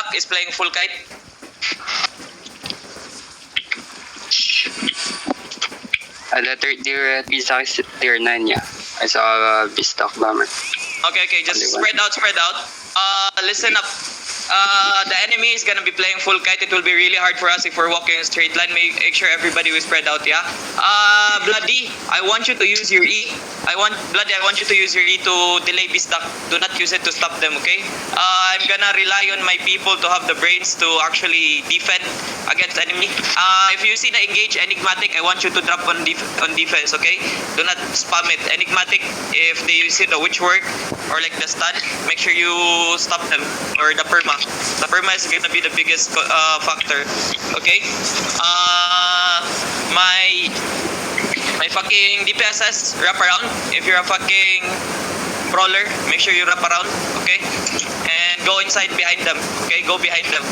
Black is playing full kite. The third tier Beastock is tier 9, yeah. I saw Beastock bomber. Okay, just spread out. Listen up. The enemy is gonna be playing full kite. It will be really hard for us if we're walking a straight line. Make sure everybody will spread out, yeah? Bloody, I want you to use your E. I want you to use your E to delay Beastock. Do not use it to stop them, okay? I'm gonna rely on my people to have the brains to actually defend against enemy. If you see the engage Enigmatic, I want you to drop on defense, okay? Do not spam it. Enigmatic, if they see the witch work or like the stun, make sure you stop them, or the perma. The perma is gonna be the biggest factor, okay? My fucking DPSS, wrap around. If you're a fucking brawler, make sure you wrap around, okay? And go inside behind them, okay? Go behind them.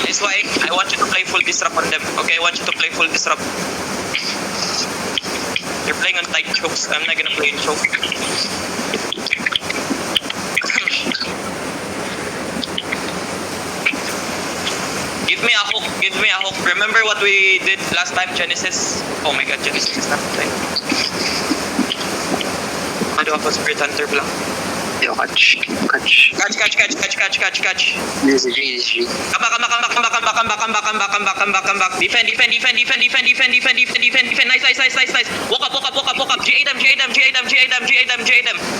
This way, I want you to play full disrupt on them, okay? I want you to play full disrupt. They're playing on tight chokes. I'm not gonna play in choke. Give me a hook. Remember what we did last time, Genesis? Oh my god, Genesis is not playing. Ano ako, Spirit Hunter lang. Yo, catch. Catch. This is G. Come back. Defend. Nice. Walk up. G8 them.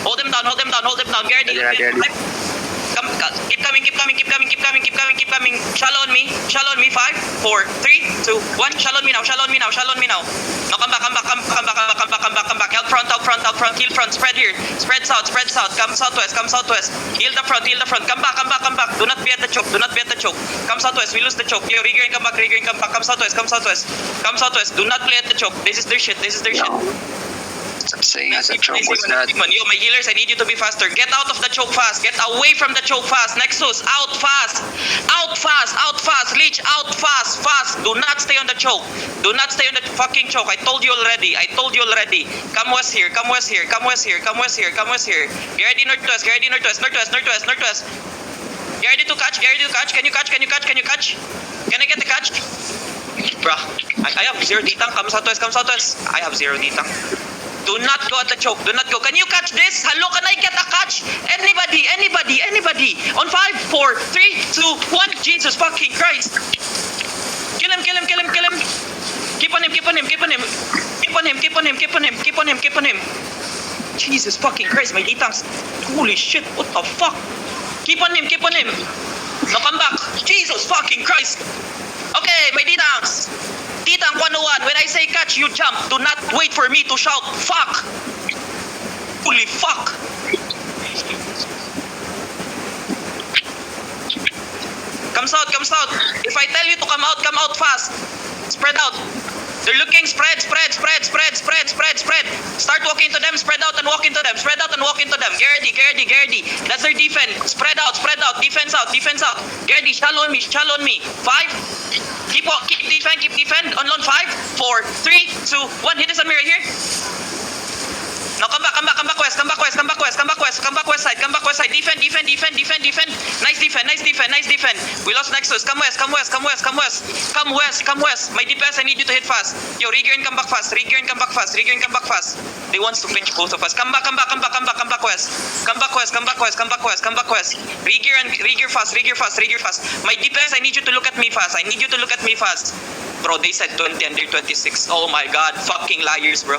Hold them down. Gary. Keep coming. Shallow on me. 5, 4, 3, 2, 1. Shallow on me now. Now come back. Help front. Heal front. Spread here. Spread south. Come southwest. Heal the front. Come back. Do not be at the choke. Come southwest. We lose the choke. Yo, Rigger and come back. Come southwest. Do not play at the choke. This is their shit. Stop saying as a choke. What's that? Yo, my healers, I need you to be faster. Get out of the choke fast. Get away from the choke fast. Nexus, out fast. Leech, out fast. Do not stay on the choke. Do not stay on the fucking choke. I told you already. Come west here. Get ready northwest. Get ready to catch. Can you catch? Can I get the catch? Bruh, I have 0 D-tank. Come southwest. I have 0 D-tank. Do not go at the choke. Can you catch this? Hello, can I get a catch? Anybody. On 5, 4, 3, 2, 1. Jesus fucking Christ. Kill him. Keep on him. Jesus fucking Christ, my D-tanks. Holy shit, what the fuck? Keep on him. Now come back. Jesus fucking Christ. Okay, my D-tanks. D-tank 101, when I say catch, you jump. Do not wait for me to shout, fuck. Holy fuck. Come south. If I tell you to come out fast. Spread out. They're looking, spread. Start walking to them, spread out and walk into them. Get ready. That's their defense. Spread out. Defense out. Get ready, shallow on me. 5. Keep defend. On 5, 4, 3, 2, 1. Hit this on me right here. Now come back west side. Defend. Nice defend. We lost Nexus. Come west. My DPS, I need you to hit fast. Yo, Rigger and come back fast. They want to clinch both of us. Come back west. Rigger fast. My DPS, I need you to look at me fast. Bro, they said 20 and they're 26. Oh my god, fucking liars, bro.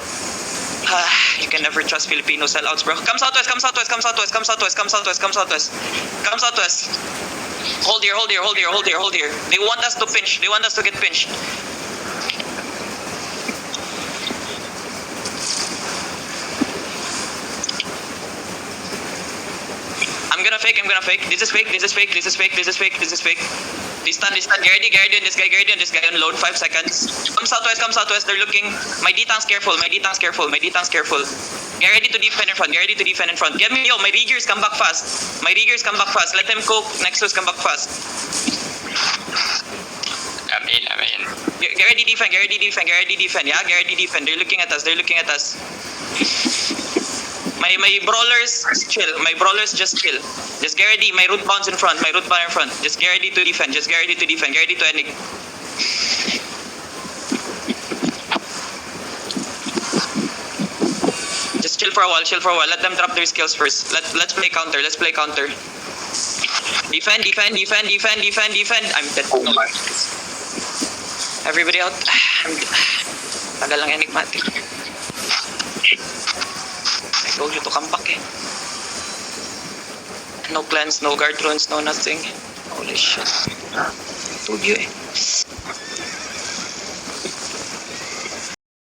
You can never trust Filipino sellouts, bro. Come southwest. Hold here. They want us to pinch. They want us to get pinched. I'm gonna fake. This is fake. They stun. Guardian, this guy on load. 5 seconds. Come southwest. They're looking. My D-tank's careful. Get ready to defend in front. Get me, yo, my Riggers come back fast. Let them cook. Nexus come back fast. I'm in. Get ready defend. Yeah, get ready defend. They're looking at us. My brawlers chill. My brawlers just chill. Just get ready. My root bounds in front. My root bound in front. Just get ready to defend. Just get ready to defend. Get ready to end. Just chill for a while. Chill for a while. Let them drop their skills first. Let's play counter. Let's play counter. Defend. Defend. Defend. Defend. Defend. Defend. I'm dead. Oh No. my. Everybody out. Tagal lang enigmatic. I told you to come back eh. No plans, no guard runes, no nothing. Holy shit. Told you eh.